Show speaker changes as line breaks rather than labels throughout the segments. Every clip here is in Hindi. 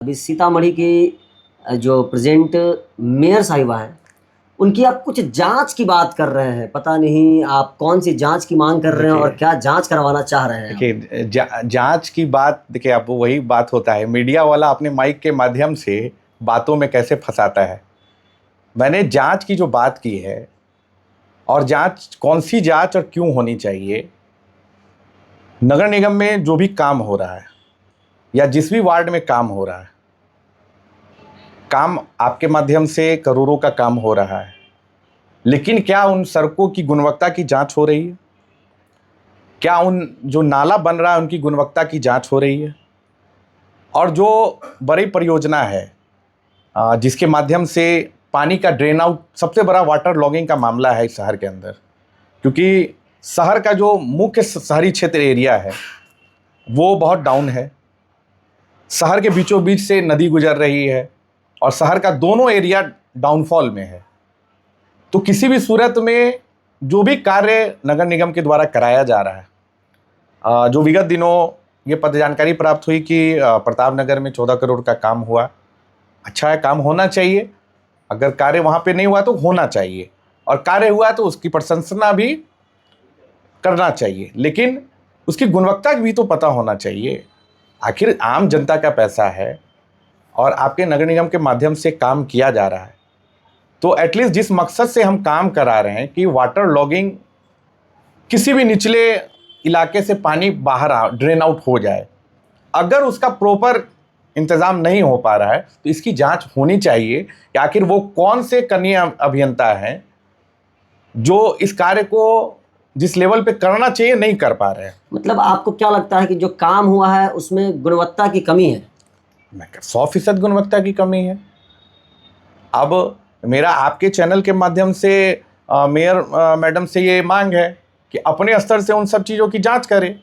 अभी सीतामढ़ी की जो प्रेजेंट मेयर साहिबा हैं, उनकी आप कुछ जांच की बात कर रहे हैं। पता नहीं आप कौन सी जांच की मांग कर रहे हैं और
देखिए
क्या जांच करवाना चाह रहे हैं आप?
देखिए जांच की बात, देखिए आप, वही बात होता है, मीडिया वाला अपने माइक के माध्यम से बातों में कैसे फंसाता है। मैंने जांच की जो बात की है, और जांच कौन सी जांच और क्यों होनी चाहिए। नगर निगम में जो भी काम हो रहा है या जिस भी वार्ड में काम हो रहा है, काम आपके माध्यम से करोड़ों का काम हो रहा है, लेकिन क्या उन सड़कों की गुणवत्ता की जांच हो रही है? क्या उन जो नाला बन रहा है उनकी गुणवत्ता की जांच हो रही है? और जो बड़ी परियोजना है जिसके माध्यम से पानी का ड्रेन आउट, सबसे बड़ा वाटर लॉगिंग का मामला है इस शहर के अंदर, क्योंकि शहर का जो मुख्य शहरी क्षेत्र एरिया है वो बहुत डाउन है। शहर के बीचों बीच से नदी गुजर रही है और शहर का दोनों एरिया डाउनफॉल में है। तो किसी भी सूरत में जो भी कार्य नगर निगम के द्वारा कराया जा रहा है, जो विगत दिनों ये पद जानकारी प्राप्त हुई कि प्रताप नगर में 14 करोड़ का काम हुआ। अच्छा है, काम होना चाहिए। अगर कार्य वहाँ पे नहीं हुआ तो होना चाहिए, और कार्य हुआ तो उसकी प्रशंसना भी करना चाहिए, लेकिन उसकी गुणवत्ता भी तो पता होना चाहिए। आखिर आम जनता का पैसा है और आपके नगर निगम के माध्यम से काम किया जा रहा है, तो एटलीस्ट जिस मकसद से हम काम करा रहे हैं कि वाटर लॉगिंग, किसी भी निचले इलाके से पानी बाहर ड्रेन आउट हो जाए, अगर उसका प्रॉपर इंतज़ाम नहीं हो पा रहा है तो इसकी जांच होनी चाहिए कि आखिर वो कौन से कनीय अभियंता हैं जो इस कार्य को जिस लेवल पे करना चाहिए नहीं कर पा रहे हैं।
मतलब आपको क्या लगता है कि जो काम हुआ है उसमें गुणवत्ता की कमी है?
मैं 100% गुणवत्ता की कमी है। अब मेरा आपके चैनल के माध्यम से मेयर मैडम से ये मांग है कि अपने स्तर से उन सब चीज़ों की जांच करें।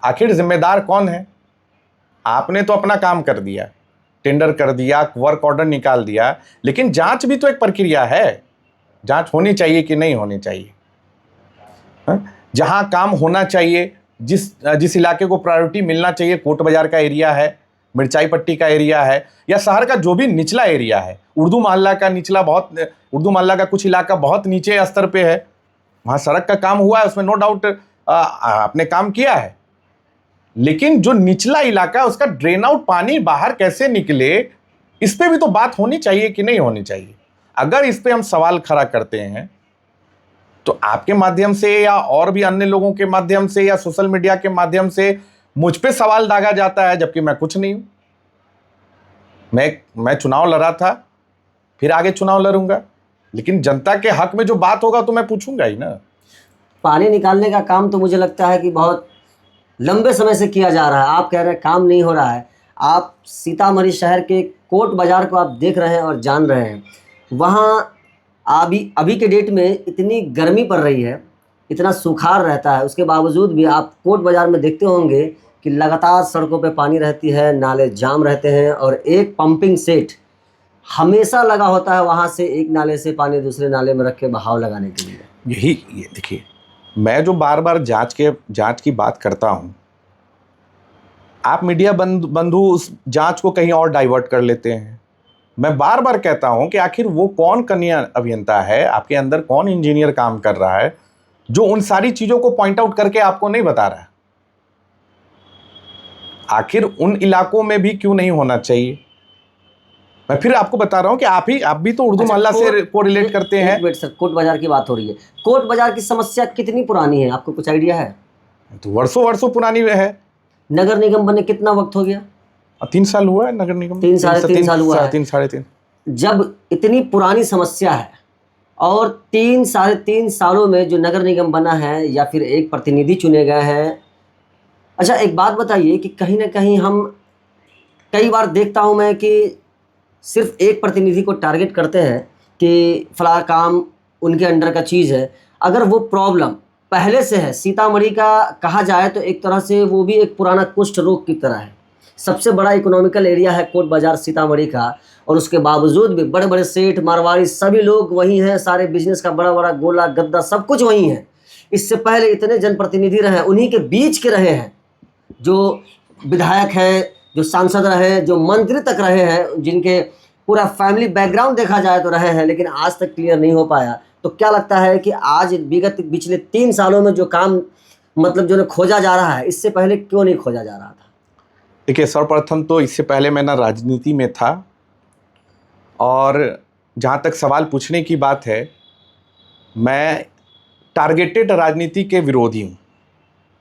आखिर जिम्मेदार कौन है? आपने तो अपना काम कर दिया, टेंडर कर दिया, वर्क ऑर्डर निकाल दिया, लेकिन जांच भी तो एक प्रक्रिया है। जांच होनी चाहिए कि नहीं होनी चाहिए? जहां काम होना चाहिए, जिस जिस इलाके को प्रायोरिटी मिलना चाहिए, कोट बाजार का एरिया है, मिर्चाई पट्टी का एरिया है, या शहर का जो भी निचला एरिया है, उर्दू मोहल्ला का निचला, बहुत उर्दू मोहल्ला का कुछ इलाका बहुत नीचे स्तर पे है, वहां सड़क का काम हुआ है, उसमें नो डाउट आपने काम किया है। लेकिन जो निचला इलाका है उसका ड्रेन आउट पानी बाहर कैसे निकले, इस पे भी तो बात होनी चाहिए कि नहीं होनी चाहिए? अगर इस पे हम सवाल खड़ा करते हैं तो आपके माध्यम से या और भी अन्य लोगों के माध्यम से या सोशल मीडिया के माध्यम से मुझ पे सवाल दागा जाता है, जबकि मैं कुछ नहीं हूं। मैं चुनाव लड़ा था, फिर आगे चुनाव लड़ूंगा, लेकिन जनता के हक में जो बात होगा तो मैं पूछूंगा ही ना।
पानी निकालने का काम तो मुझे लगता है कि बहुत लंबे समय से किया जा रहा है। आप कह रहे हैं काम नहीं हो रहा है। आप सीतामढ़ी शहर के कोट बाजार को आप देख रहे हैं और जान रहे हैं। वहाँ अभी अभी के डेट में इतनी गर्मी पड़ रही है, इतना सुखाड़ रहता है, उसके बावजूद भी आप कोट बाजार में देखते होंगे कि लगातार सड़कों पे पानी रहती है, नाले जाम रहते हैं और एक पंपिंग सेट हमेशा लगा होता है वहाँ से एक नाले से पानी दूसरे नाले में रख के बहाव लगाने के लिए।
ये देखिए, मैं जो बार बार जांच की बात करता हूं, आप मीडिया बंधु उस जांच को कहीं और डाइवर्ट कर लेते हैं। मैं बार बार कहता हूं कि आखिर वो कौन कनीय अभियंता है, आपके अंदर कौन इंजीनियर काम कर रहा है जो उन सारी चीजों को पॉइंट आउट करके आपको नहीं बता रहा है? आखिर उन इलाकों में भी क्यों नहीं होना चाहिए? मैं फिर आपको बता रहा हूं कि आप भी तो उर्दू मोहल्ला से को रिलेट करते हैं।
एक मिनट सर, कोट बाजार की बात हो रही है। कोट बाजार की समस्या कितनी पुरानी है, आपको कुछ आइडिया है?
तो वर्षों वर्षों पुरानी है।
नगर निगम बने कितना वक्त हो गया?
3 साल हुआ है नगर निगम,
3 साढ़े 3 साल हुआ है।
3 साढ़े 3।
जब इतनी पुरानी समस्या है और 3 साढ़े 3 सालों में जो नगर निगम बना है या फिर एक प्रतिनिधि चुने गए हैं। अच्छा एक बात बताइए कि कहीं ना कहीं हम कई बार देखता हूं मैं कि सिर्फ एक प्रतिनिधि को टारगेट करते हैं कि फला काम उनके अंडर का चीज़ है। अगर वो प्रॉब्लम पहले से है, सीतामढ़ी का कहा जाए तो एक तरह से वो भी एक पुराना कुष्ठ रोग की तरह है। सबसे बड़ा इकोनॉमिकल एरिया है कोट बाजार सीतामढ़ी का, और उसके बावजूद भी बड़े बड़े सेठ मारवाड़ी सभी लोग वहीं हैं, सारे बिजनेस का बड़ा बड़ा गोला गद्दा सब कुछ वहीं है। इससे पहले इतने जनप्रतिनिधि रहे, उन्हीं के बीच के रहे हैं। जो विधायक हैं जो सांसद रहे, जो मंत्री तक रहे हैं, जिनके पूरा फैमिली बैकग्राउंड देखा जाए तो रहे हैं, लेकिन आज तक क्लियर नहीं हो पाया। तो क्या लगता है कि आज विगत पिछले 3 सालों में जो काम मतलब जो खोजा जा रहा है, इससे पहले क्यों नहीं खोजा जा रहा था?
देखिए, सर्वप्रथम तो इससे पहले मैं ना राजनीति में था, और जहाँ तक सवाल पूछने की बात है, मैं टारगेटेड राजनीति के विरोधी हूँ।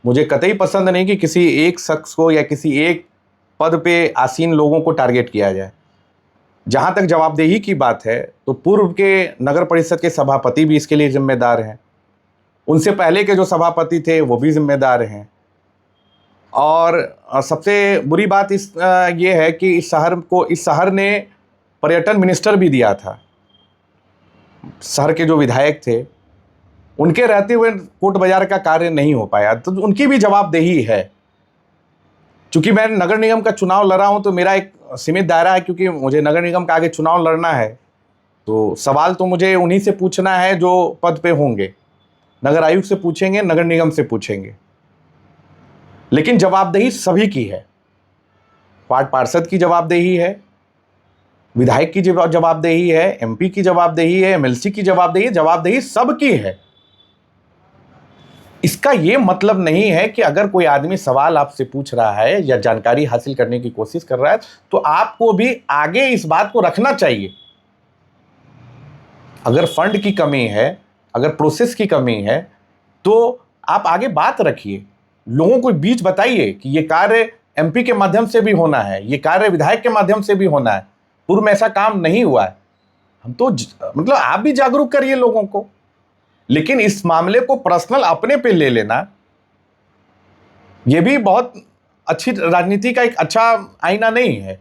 मुझे कतई पसंद नहीं कि किसी एक शख्स को या किसी एक पद पे आसीन लोगों को टारगेट किया जाए। जहाँ तक जवाबदेही की बात है, तो पूर्व के नगर परिषद के सभापति भी इसके लिए जिम्मेदार हैं, उनसे पहले के जो सभापति थे वो भी जिम्मेदार हैं। और सबसे बुरी बात ये है कि इस शहर ने पर्यटन मिनिस्टर भी दिया था। शहर के जो विधायक थे, उनके रहते हुए कोर्ट बाजार का कार्य नहीं हो पाया, तो उनकी भी जवाबदेही है। चूंकि मैं नगर निगम का चुनाव लड़ा हूं, तो मेरा एक सीमित दायरा है, क्योंकि मुझे नगर निगम का आगे चुनाव लड़ना है, तो सवाल तो मुझे उन्हीं से पूछना है जो पद पे होंगे। नगर आयुक्त से पूछेंगे, नगर निगम से पूछेंगे, लेकिन जवाबदेही सभी की है। वार्ड पार्षद की जवाबदेही है, विधायक की जवाबदेही है, एमपी की जवाबदेही है, एमएलसी की जवाबदेही है, जवाबदेही सबकी है। इसका ये मतलब नहीं है कि अगर कोई आदमी सवाल आपसे पूछ रहा है या जानकारी हासिल करने की कोशिश कर रहा है, तो आपको भी आगे इस बात को रखना चाहिए। अगर फंड की कमी है, अगर प्रोसेस की कमी है, तो आप आगे बात रखिए, लोगों को बीच बताइए कि ये कार्य एमपी के माध्यम से भी होना है, ये कार्य विधायक के माध्यम से भी होना है, पूर्व में ऐसा काम नहीं हुआ है। हम तो मतलब आप भी जागरूक करिए लोगों को, लेकिन इस मामले को पर्सनल अपने पे ले लेना, ये भी बहुत अच्छी राजनीति का एक अच्छा आईना नहीं है।